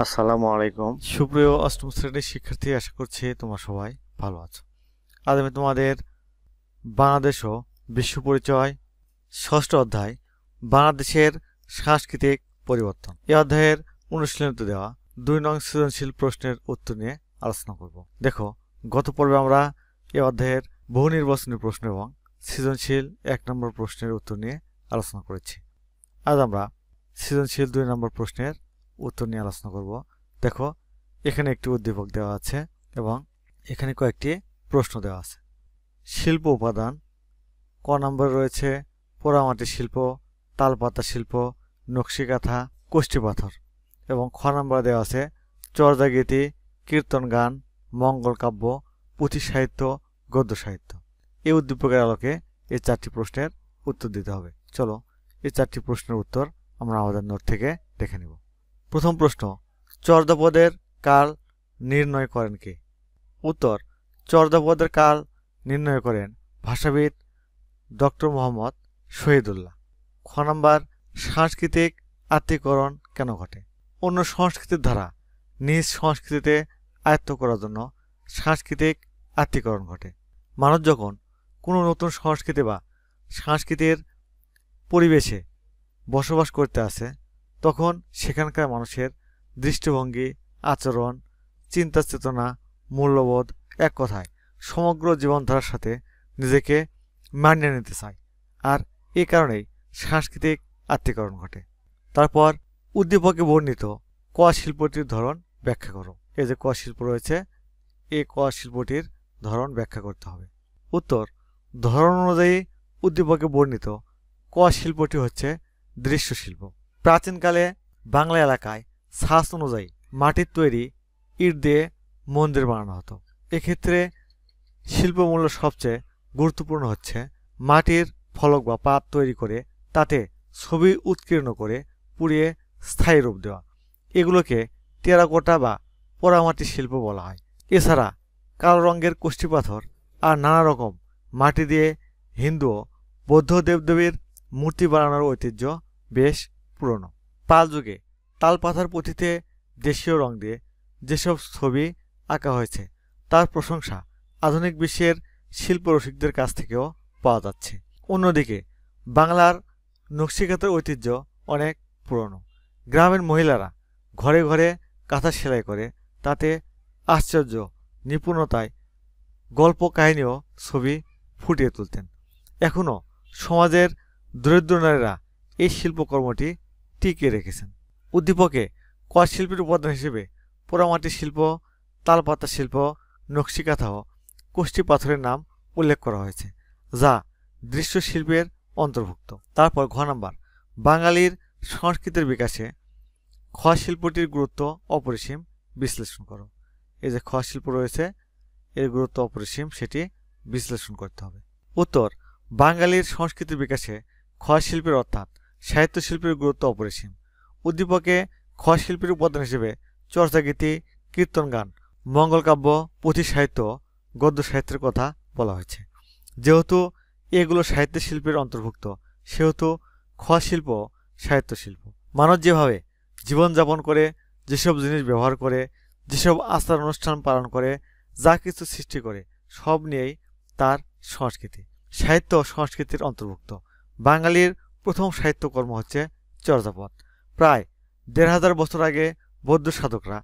আসসালামু আলাইকুম। সুপ্রিয় অষ্টম শ্রেণীর শিক্ষার্থী, আশা করছি তোমরা সবাই ভালো আছো। আজ আমি তোমাদের বাংলাদেশ ও বিশ্ব পরিচয় ষষ্ঠ অধ্যায় বাংলাদেশের সাংস্কৃতিক পরিবর্তন এই অধ্যায়ের অনুশীলনীতে দেওয়া 2 নং সৃজনশীল প্রশ্নের উত্তর নিয়ে আলোচনা করব। দেখো, গত পর্বে আমরা এই অধ্যায়ের বহু নির্বাচনী প্রশ্ন এবং সৃজনশীল 1 নম্বর প্রশ্নের উত্তর নিয়ে আলোচনা করেছি। আজ আমরা সৃজনশীল 2 নম্বর প্রশ্নের উত্তর নিয়ে আলোচনা করব। দেখো, এখানে একটি উদ্দীপক দেওয়া আছে এবং এখানে কয়েকটি প্রশ্ন দেওয়া আছে। শিল্প উপাদান ক নম্বরে রয়েছে পোড়ামাটি শিল্প, তালপাতা শিল্প, নকশিকাঁথা, কষ্টি পাথর, এবং খ নম্বরে দেওয়া আছে চর্যাগীতি, কীর্তন গান, মঙ্গল কাব্য, পুঁথি সাহিত্য, গদ্য সাহিত্য। এই উদ্দীপকের আলোকে এই 4টি প্রশ্নের উত্তর দিতে হবে। চলো, এই 4টি প্রশ্নের উত্তর আমরা আমাদের নোট থেকে দেখে নিব। প্রথম প্রশ্ন, চর্যাপদের কাল নির্ণয় করেন কে? উত্তর, চর্যাপদের কাল নির্ণয় করেন ভাষাবিদ ডক্টর মোহাম্মদ শহীদুল্লাহ। খ নম্বর, সাংস্কৃতিক আত্মীকরণ কেন ঘটে? অন্য সংস্কৃতির ধারা নিজ সংস্কৃতিতে আয়ত্ত করার জন্য সাংস্কৃতিক আত্মীকরণ ঘটে। মানুষ যখন কোনো নতুন সংস্কৃতি বা সংস্কৃতির পরিবেশে বসবাস করতে আসে, তখন সেখানকার মানুষের দৃষ্টিভঙ্গি, আচরণ, চিন্তা চেতনা, মূল্যবোধ, এক কথায় সমগ্র জীবনধারার সাথে নিজেকে মানিয়ে নিতে চায়, আর এ কারণেই সাংস্কৃতিক আত্মীকরণ ঘটে। তারপর উদ্দীপকে বর্ণিত ক শিল্পটির ধরন ব্যাখ্যা করো। এই যে ক শিল্প রয়েছে, এই ক শিল্পটির ধরন ব্যাখ্যা করতে হবে। উত্তর, ধরন অনুযায়ী উদ্দীপকে বর্ণিত ক শিল্পটি হচ্ছে দৃশ্য শিল্প। প্রাচীনকালে বাংলা এলাকায় ছাঁচ অনুযায়ী মাটির তৈরি ইট দিয়ে মন্দির বানানো হতো। এক্ষেত্রে শিল্পমূল্য সবচেয়ে গুরুত্বপূর্ণ হচ্ছে মাটির ফলক বা পাত তৈরি করে তাতে ছবি উৎকীর্ণ করে পুড়িয়ে স্থায়ী রূপ দেওয়া। এগুলোকে টেরাকোটা বা পোড়ামাটি শিল্প বলা হয়। এছাড়া কালো রঙের কষ্টি পাথর আর নানা রকম মাটি দিয়ে হিন্দু ও বৌদ্ধ দেবদেবীর মূর্তি বানানোর ঐতিহ্য বেশ পুরনো। পাল যুগে তালপাথার পুঁথিতে দেশীয় রং দিয়ে যেসব ছবি আঁকা হয়েছে তার প্রশংসা আধুনিক বিশ্বের শিল্পরসিকদের কাছ থেকেও পাওয়া যাচ্ছে। অন্যদিকে বাংলার নকশিকাঁথার ঐতিহ্য অনেক পুরনো। গ্রামের মহিলারা ঘরে ঘরে কাঁথা সেলাই করে তাতে আশ্চর্য নিপুণতায় গল্প, কাহিনী ও ছবি ফুটিয়ে তুলতেন। এখনও সমাজের দরিদ্র নারীরা এই শিল্পকর্মটি টিকিয়ে রেখেছেন। উদ্দীপকে ক শিল্পের উপাদান হিসেবে পোড়ামাটি শিল্প, তালপাতা শিল্প, নকশিকাঁথা ও কষ্টি পাথরের নাম উল্লেখ করা হয়েছে, যা দৃশ্য শিল্পের অন্তর্ভুক্ত। তারপর ঘ নম্বর, বাঙালির সংস্কৃতির বিকাশে খ শিল্পটির গুরুত্ব অপরিসীম বিশ্লেষণ করো। এই যে খ শিল্প রয়েছে, এর গুরুত্ব অপরিসীম, সেটি বিশ্লেষণ করতে হবে। উত্তর, বাঙালির সংস্কৃতির বিকাশে খ শিল্পের অর্থাৎ সাহিত্য শিল্পের গুরুত্ব অপরিসীম। উদ্দীপকে খ শিল্পের উপাদান হিসেবে চর্যাগীতি, কীর্তন গান, মঙ্গল কাব্য, পুঁথি সাহিত্য, গদ্য সাহিত্যের কথা বলা হয়েছে। যেহেতু এগুলো সাহিত্য শিল্পের অন্তর্ভুক্ত, সেহেতু খ শিল্প সাহিত্য শিল্প। মানুষ যেভাবে জীবনযাপন করে, যেসব জিনিস ব্যবহার করে, যেসব আচার অনুষ্ঠান পালন করে, যা কিছু সৃষ্টি করে, সব নিয়েই তার সংস্কৃতি। সাহিত্য সংস্কৃতির অন্তর্ভুক্ত। বাঙালির প্রথম সাহিত্যকর্ম হচ্ছে চর্যাপদ। প্রায় 1500 বছর আগে বৌদ্ধ সাধকরা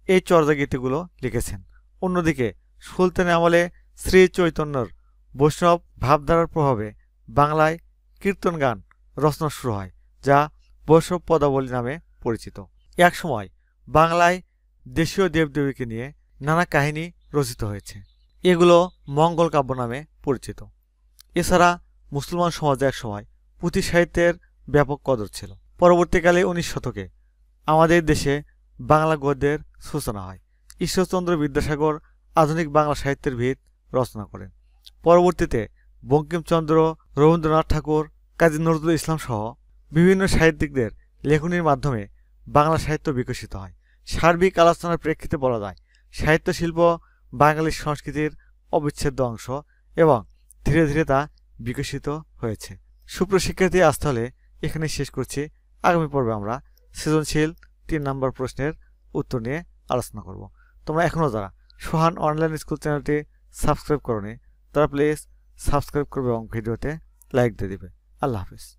এই চর্যাগীতিগুলো লিখেছেন। অন্যদিকে সুলতানি আমলে শ্রী চৈতন্যর বৈষ্ণব ভাবধারার প্রভাবে বাংলায় কীর্তন গান রচনা শুরু হয়, যা বৈষ্ণব পদাবলী নামে পরিচিত। একসময় বাংলায় দেশীয় দেবদেবীকে নিয়ে নানা কাহিনী রচিত হয়েছে, এগুলো মঙ্গল কাব্য নামে পরিচিত। এছাড়া মুসলমান সমাজে একসময় পুঁথি সাহিত্যের ব্যাপক কদর ছিল। পরবর্তীকালে 19 শতকে আমাদের দেশে বাংলা গদ্যের সূচনা হয়। ঈশ্বরচন্দ্র বিদ্যাসাগর আধুনিক বাংলা সাহিত্যের ভিত রচনা করেন। পরবর্তীতে বঙ্কিমচন্দ্র, রবীন্দ্রনাথ ঠাকুর, কাজী নজরুল ইসলাম সহ বিভিন্ন সাহিত্যিকদের লেখনীর মাধ্যমে বাংলা সাহিত্য বিকশিত হয়। সার্বিক আলোচনার প্রেক্ষিতে বলা যায়, সাহিত্য শিল্প বাঙালির সংস্কৃতির অবিচ্ছেদ্য অংশ এবং ধীরে ধীরে তা বিকশিত হয়েছে। সুপ্রশিক্ষার্থী, আজ তাহলে এখানে শেষ করছি। আগামী পর্বে আমরা সৃজনশীল 3 নম্বর প্রশ্নের উত্তর নিয়ে আলোচনা করব। তোমরা এখনও যারা সোহান অনলাইন স্কুল চ্যানেলটি সাবস্ক্রাইব করোনি তারা প্লিজ সাবস্ক্রাইব করবে এবং ভিডিওতে লাইক দিয়ে দিবে। আল্লাহ হাফিজ।